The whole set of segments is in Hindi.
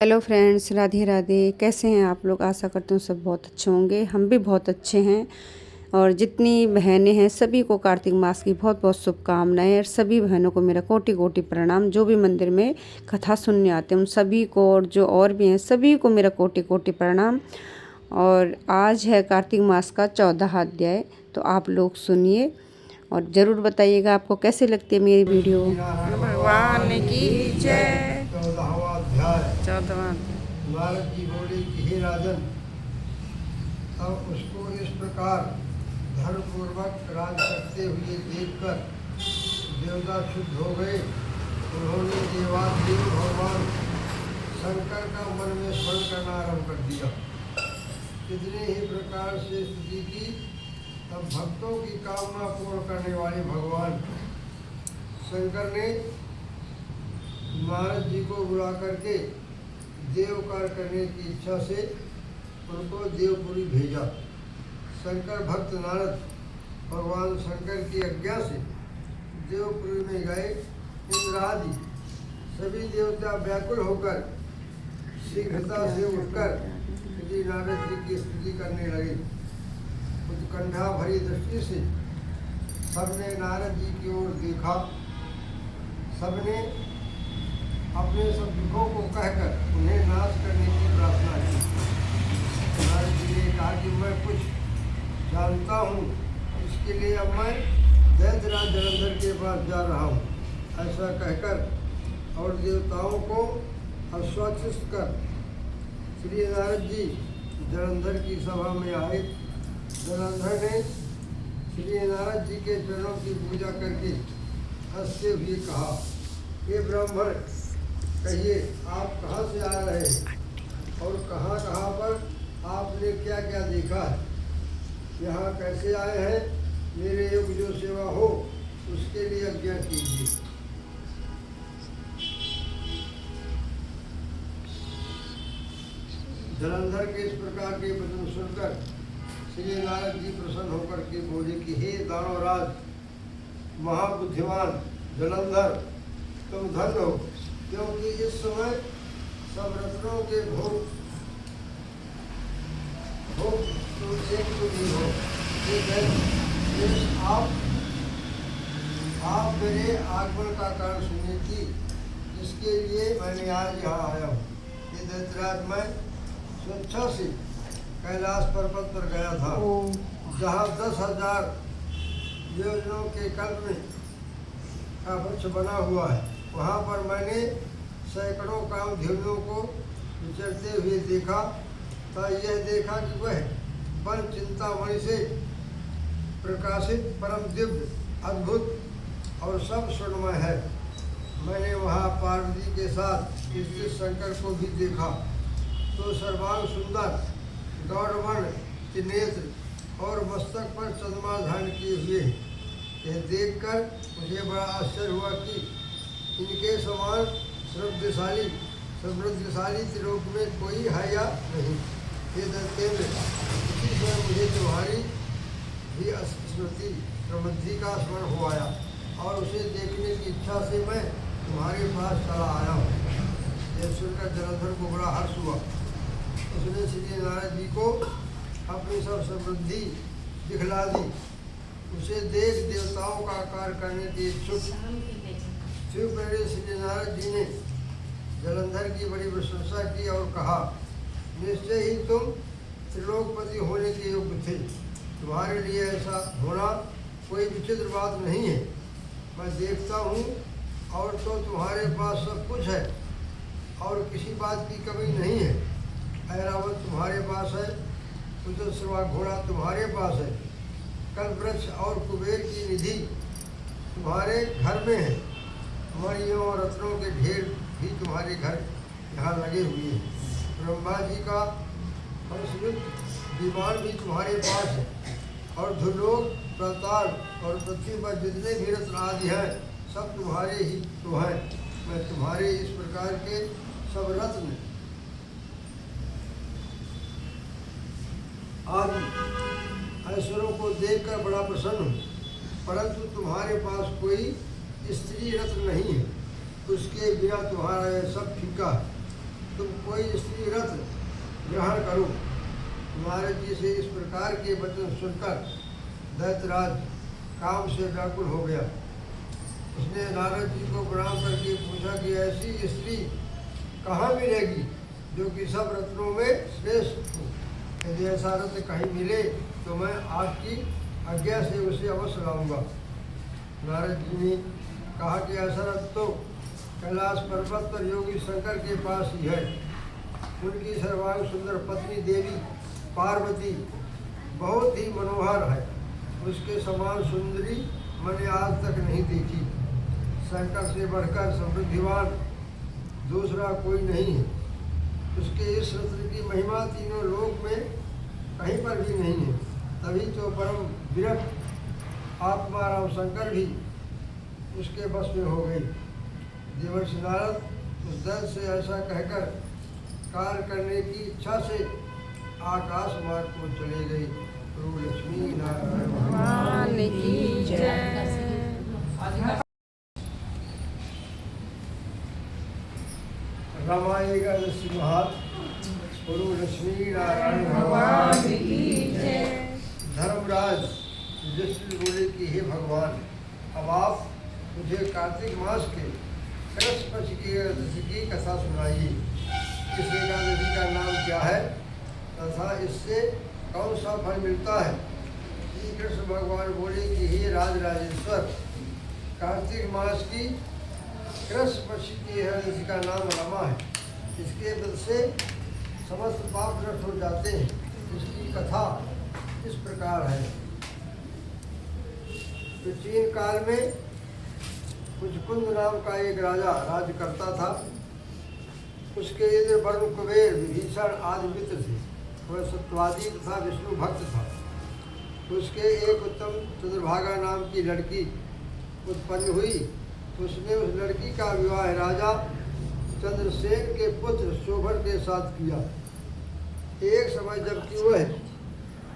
Hello friends, Radhe Radhe. कैसे हैं आप लोग? आशा करती हूँ सब बहुत अच्छे होंगे। हम भी बहुत अच्छे हैं। और जितनी बहनें हैं सभी को कार्तिक मास की बहुत बहुत शुभकामनाएं। और सभी बहनों को मेरा कोटि कोटि प्रणाम। जो भी मंदिर में कथा सुनने आते हैं उन सभी को, और जो और भी हैं सभी को मेरा कोटि कोटि प्रणाम। और आज है कार्तिक मास का 14वां अध्याय, तो आप लोग सुनिए और ज़रूर बताइएगा आपको कैसे लगती है मेरी वीडियो। भगवान की जय। 14वां अध्याय। 14वां। नारद जी बोले कि हे राजन, तब उसको इस प्रकार धर्मपूर्वक राज करते हुए देखकर देवता शुद्ध हो गए। उन्होंने देवादेव भगवान शंकर का मन में स्मरण करना आरंभ कर दिया। कितने ही प्रकार से स्तुति की, तब भक्तों की कामना पूर्ण करने वाले भगवान शंकर ने नारद जी को बुला करके देव कार्य करने की इच्छा से उनको देवपुरी भेजा। शंकर भक्त नारद भगवान शंकर की आज्ञा से देवपुरी में गए। इंद्रादि सभी देवता व्याकुल होकर शीघ्रता से उठकर श्री नारद जी की स्तुति करने लगे। उत्कंठा भरी दृष्टि से सबने नारद जी की ओर देखा। सबने अपने सब दुखों को कहकर उन्हें नाश करने की प्रार्थना की। नारद जी ने कहा कि मैं कुछ जानता हूँ, इसके लिए अब मैं दैत्यराज जलंधर के पास जा रहा हूँ। ऐसा कहकर और देवताओं को आश्वस्त कर श्री नारद जी जलंधर की सभा में आए। जलंधर ने श्री नारद जी के चरणों की पूजा करके हंसते हुए कहा, हे ब्राह्मण, कहिए आप कहाँ से आ रहे हैं और कहाँ कहाँ पर आपने क्या क्या देखा है? यहाँ कैसे आए हैं? मेरे योग जो सेवा हो उसके लिए आज्ञा कीजिए। जलंधर के इस प्रकार के वचन सुनकर श्री नारद जी प्रसन्न होकर के बोले कि हे दानवराज महाबुद्धिमान जलंधर, तुम धन्य हो, क्योंकि इस समय सब रत्नों के भोग तुम एक तो नहीं हो। आप मेरे आगमन का कारण सुनने की, जिसके लिए मैंने आज यहाँ आया हूँ। ये दैत्यराज मैं स्वेच्छा से कैलाश पर्वत पर गया था, जहाँ 10,000 योजनों के कल्प में का वृक्ष बना हुआ है। वहाँ पर मैंने सैकड़ों कामधेनुओं को विचरते हुए देखा। तो यह देखा कि वह वन चिंतामणि से प्रकाशित परम दिव्य अद्भुत और सब स्वर्णमय है। मैंने वहाँ पार्वती के साथ स्थित शंकर को भी देखा, तो सर्वांग सुंदर गौरवर्ण त्रिनेत्र और मस्तक पर चंद्रमा धारण किए हुए हैं। यह देखकर मुझे बड़ा आश्चर्य हुआ कि इनके समान समृद्धशाली त्रिलोक में कोई है या नहीं। हे दैत्येंद्र, इसी समय मुझे तुम्हारी भी स्मृति प्रबुद्धि का स्मरण हो आया और उसे देखने की इच्छा से मैं तुम्हारे पास चला आया हूँ। यह सुनकर जलंधर को बड़ा हर्ष हुआ। उसने श्री नारद जी को अपनी सब समृद्धि दिखला दी। उसे देख देवताओं का कार्य करने के इच्छुक शिव प्रेरित श्री नारद जी ने जलंधर की बड़ी प्रशंसा की और कहा, निश्चय ही तुम त्रिलोकपति होने के योग्य थे। तुम्हारे लिए ऐसा होना कोई विचित्र बात नहीं है। मैं देखता हूँ और तो तुम्हारे पास सब कुछ है और किसी बात की कमी नहीं है। ऐरावत तुम्हारे पास है, कुशलश्रवा घोड़ा तुम्हारे पास है, कल्पवृक्ष और कुबेर की निधि तुम्हारे घर में है। मणियों और रत्नों के ढेर भी तुम्हारे घर यहाँ लगे हुए हैं। ब्रह्मा जी का हंसयुक्त विमान भी तुम्हारे पास है और धुलोक, पाताल और पृथ्वी पर जितने भी रत्न आदि हैं सब तुम्हारे ही तो हैं। मैं तुम्हारे इस प्रकार के सब रत्न आदि ऐश्वर्यों को देखकर बड़ा प्रसन्न हूँ, परंतु तुम्हारे पास कोई स्त्री रत्न नहीं है। उसके बिना तुम्हारा यह सब फीका है। तुम कोई स्त्री रथ ग्रहण करो। नारद जी से इस प्रकार के वचन सुनकर दैत्यराज काम से व्याकुल हो गया। उसने नारद जी को प्रणाम करके पूछा कि ऐसी स्त्री कहाँ मिलेगी जो कि सब रत्नों में श्रेष्ठ हो। यदि ऐसा रत्न कहीं मिले तो मैं आपकी आज्ञा से उसे अवश्य लाऊंगा। नारद जी ने कहा कि ऐसा रत्न तो कैलाश पर्वत पर योगी शंकर के पास ही है। उनकी सर्वांग सुंदर पत्नी देवी पार्वती बहुत ही मनोहर है। उसके समान सुंदरी मैंने आज तक नहीं देखी। शंकर से बढ़कर समृद्धिवान दूसरा कोई नहीं है। उसके इस रत्न की महिमा तीनों लोक में कहीं पर भी नहीं है। तभी तो परम विरक्त आत्मा राम शंकर भी उसके बस में हो गई। देवर्षि नारद उस दैत्य से ऐसा कहकर कार्य करने की इच्छा से आकाश मार्ग को चले गई। प्रभु लक्ष्मी नारायण भगवान की जय। रामायण ऋषि महात प्रभु लक्ष्मी नारायण भगवान की जय। धर्मराज युधिष्ठिर बोले कि हे भगवान, अब आप मुझे कार्तिक मास के कृष्ण पक्ष की एकादशी की कथा सुनाइए। इस एकादशी का नाम क्या है तथा इससे कौन सा फल मिलता है। श्री कृष्ण भगवान बोले कि हे राजराजेश्वर, कार्तिक मास की कृष्ण पक्ष की एकादशी का नाम रमा है। इसके व्रत से समस्त पाप नष्ट हो जाते हैं। इसकी कथा इस प्रकार है। प्राचीन काल में कुंद नाम का एक राजा राज करता था। उसके इंद्र वरुण कुबेर विभीषण आदि मित्र थे। वह सत्यवादी तथा विष्णु भक्त था। उसके एक उत्तम चंद्रभागा नाम की लड़की उत्पन्न हुई। उसने उस लड़की का विवाह राजा चंद्रसेन के पुत्र शोभन के साथ किया। एक समय जबकि वह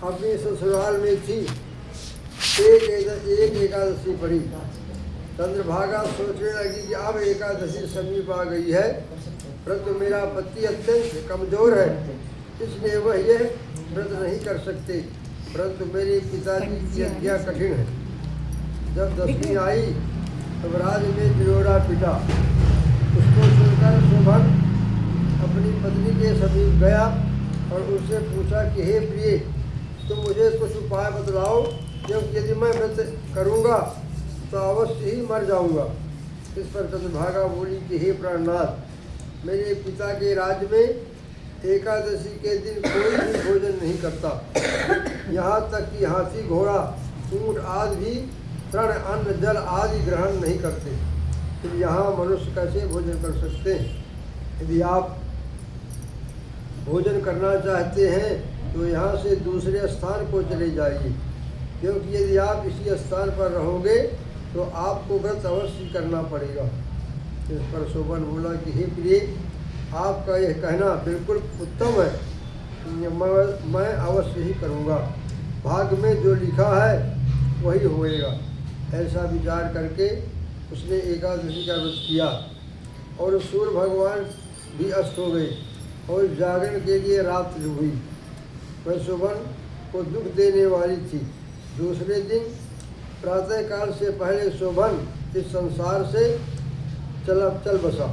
अपनी ससुराल में थी, एक एकादशी पड़ी। चंद्रभागा सोचने लगी कि अब एकादशी समीप आ गई है, परंतु मेरा पति अत्यंत कमजोर है, इसलिए वह यह व्रत नहीं कर सकते। परंतु मेरे पिताजी की आज्ञा कठिन है। जब दशमी आई तब राज में दिलोरा पिटा। उसको सुनकर शोभन अपनी पत्नी के समीप गया और उससे पूछा कि हे प्रिय, तुम मुझे कुछ उपाय बतलाओ, क्योंकि यदि मैं व्रत करूँगा तो अवश्य ही मर जाऊँगा। इस पर चंद्रभागा बोली कि हे प्राणनाथ, मेरे पिता के राज्य में एकादशी के दिन कोई भी भोजन नहीं करता। यहाँ तक कि हाथी घोड़ा ऊँट आदि भी तृण अन्न जल आदि ग्रहण नहीं करते। फिर यहाँ मनुष्य कैसे भोजन कर सकते हैं। यदि आप भोजन करना चाहते हैं तो यहाँ से दूसरे स्थान को चले जाइए, क्योंकि यदि आप इसी स्थान पर रहोगे तो आपको व्रत अवश्य करना पड़ेगा। इस पर शोभन बोला कि हे प्रिय, आपका यह कहना बिल्कुल उत्तम है, मैं अवश्य ही करूँगा। भाग्य में जो लिखा है वही होएगा। ऐसा विचार करके उसने एकादशी का व्रत किया और सूर्य भगवान भी अस्त हो गए और जागरण के लिए रात्रि हुई। वह शोभन को दुख देने वाली थी। दूसरे दिन प्रातःकाल से पहले शोभन इस संसार से चल बसा।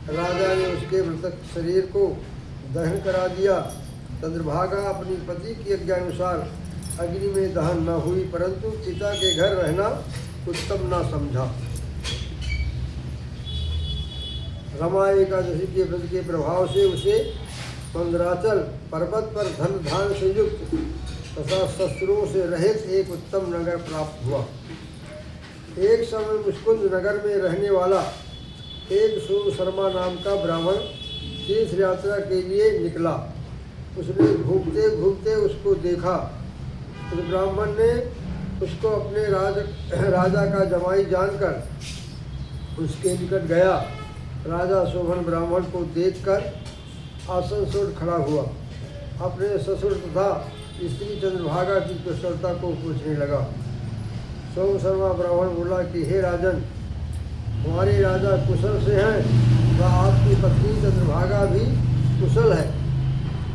राजा ने उसके मृतक शरीर को दहन करा दिया। चंद्रभागा अपनी पति की आज्ञानुसार अग्नि में दहन न हुई, परंतु पिता के घर रहना उत्तम न समझा। रमा एकादशी के व्रत के प्रभाव से उसे मंदराचल पर्वत पर धन धान से युक्त तथा शस्त्रों से रहित एक उत्तम नगर प्राप्त हुआ। एक समय मुस्कुंद नगर में रहने वाला एक सोम शर्मा नाम का ब्राह्मण तीर्थ यात्रा के लिए निकला। उसने घूमते घूमते उसको देखा। उस ब्राह्मण ने उसको अपने राजा का जमाई जानकर उसके निकट गया। राजा शोभन ब्राह्मण को देखकर आसन से उठ खड़ा हुआ। अपने ससुर तथा स्त्री चंद्रभागा की कुशलता को पूछने लगा। सोम शर्मा ब्राह्मण बोला कि हे राजन, हमारे राजा कुशल से हैं व आपकी पत्नी चंद्रभागा भी कुशल है।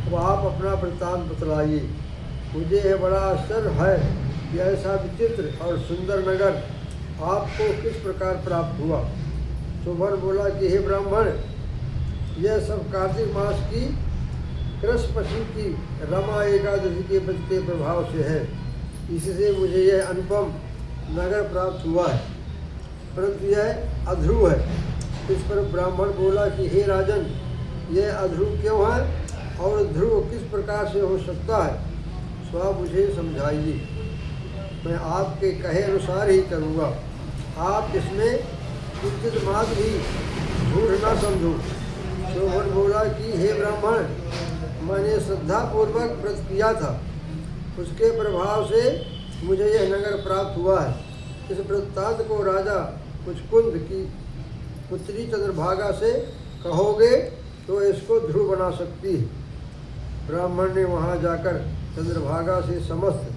अब आप अपना वृत्तांत बतलाइए। मुझे यह बड़ा आश्चर्य है कि ऐसा विचित्र और सुंदर नगर आपको किस प्रकार प्राप्त हुआ। शोभन बोला कि हे ब्राह्मण, यह सब कार्तिक मास की कृष्ण पक्षी की रमा एकादशी के व्रत के प्रभाव से है। इससे मुझे यह अनुपम नगर प्राप्त हुआ है, परंतु यह अध्रुव है। इस पर ब्राह्मण बोला कि हे राजन, यह अध्रुव क्यों है और ध्रुव किस प्रकार से हो सकता है, सो मुझे समझाइए। मैं आपके कहे अनुसार ही करूँगा। आप इसमें किंचित मात्र भी झूठ न समझो। शोभन बोला कि हे ब्राह्मण, मैंने श्रद्धापूर्वक व्रत किया था, उसके प्रभाव से मुझे यह नगर प्राप्त हुआ है। इस वृत्तांत को राजा मुचकुंद की पुत्री चंद्रभागा से कहोगे तो इसको ध्रुव बना सकती है। ब्राह्मण ने वहाँ जाकर चंद्रभागा से समस्त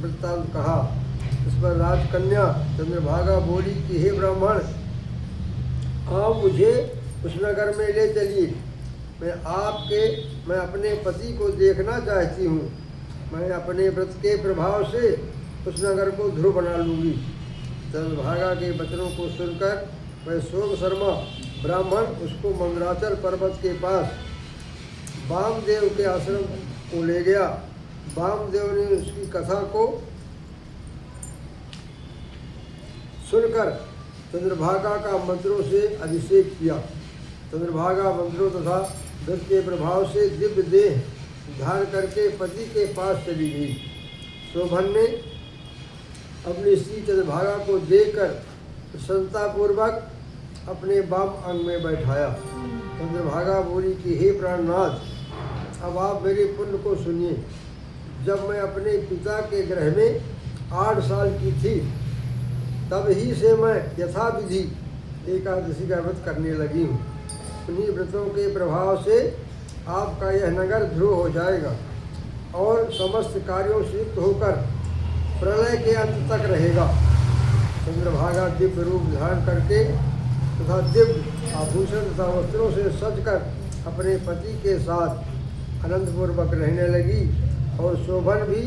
वृत्तांत कहा। इस पर राजकन्या चंद्रभागा बोली कि हे ब्राह्मण, आप मुझे उस नगर में ले चलिए। मैं अपने पति को देखना चाहती हूँ। मैं अपने व्रत के प्रभाव से उस नगर को ध्रुव बना लूँगी। चंद्रभागा के वचनों को सुनकर वह सोम शर्मा ब्राह्मण उसको मंदराचल पर्वत के पास वामदेव के आश्रम को ले गया। वामदेव ने उसकी कथा को सुनकर चंद्रभागा का मंत्रों से अभिषेक किया। चंद्रभागा मंत्रों तथा व्रत के प्रभाव से दिव्य देह धारण करके पति के पास चली गई। शोभन ने अपनी स्त्री चंद्रभागा को देखकर प्रसन्नतापूर्वक अपने वाम अंग में बैठाया। चंद्रभागा बोली कि हे प्राणनाथ, अब आप मेरे पुण्य को सुनिए। जब मैं अपने पिता के गृह में 8 साल की थी, तब ही से मैं यथाविधि एकादशी का व्रत करने लगी हूँ। उन्हीं व्रतों के प्रभाव से आपका यह नगर ध्रुव हो जाएगा और समस्त कार्यों से युक्त होकर प्रलय के अंत तक रहेगा। चंद्रभागा दिव्य रूप धारण करके तथा दिव्य आभूषण तथा वस्त्रों से सजकर अपने पति के साथ आनंदपूर्वक रहने लगी और शोभन भी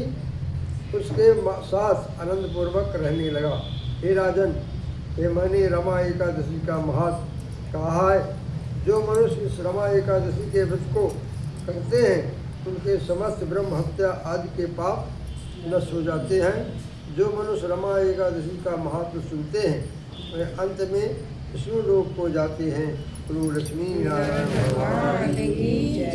उसके साथ आनंदपूर्वक रहने लगा। हे राजन, ये मैंने रमा एकादशी का महत्व कहा है। जो मनुष्य इस रमा एकादशी के व्रत को करते हैं उनके समस्त ब्रह्म हत्या आदि के पाप नष्ट हो जाते हैं। जो मनुष्य रमा एकादशी का महत्व सुनते हैं वे अंत में विष्णु लोक को जाते हैं। गुरु लक्ष्मी नारायण भगवान की जय।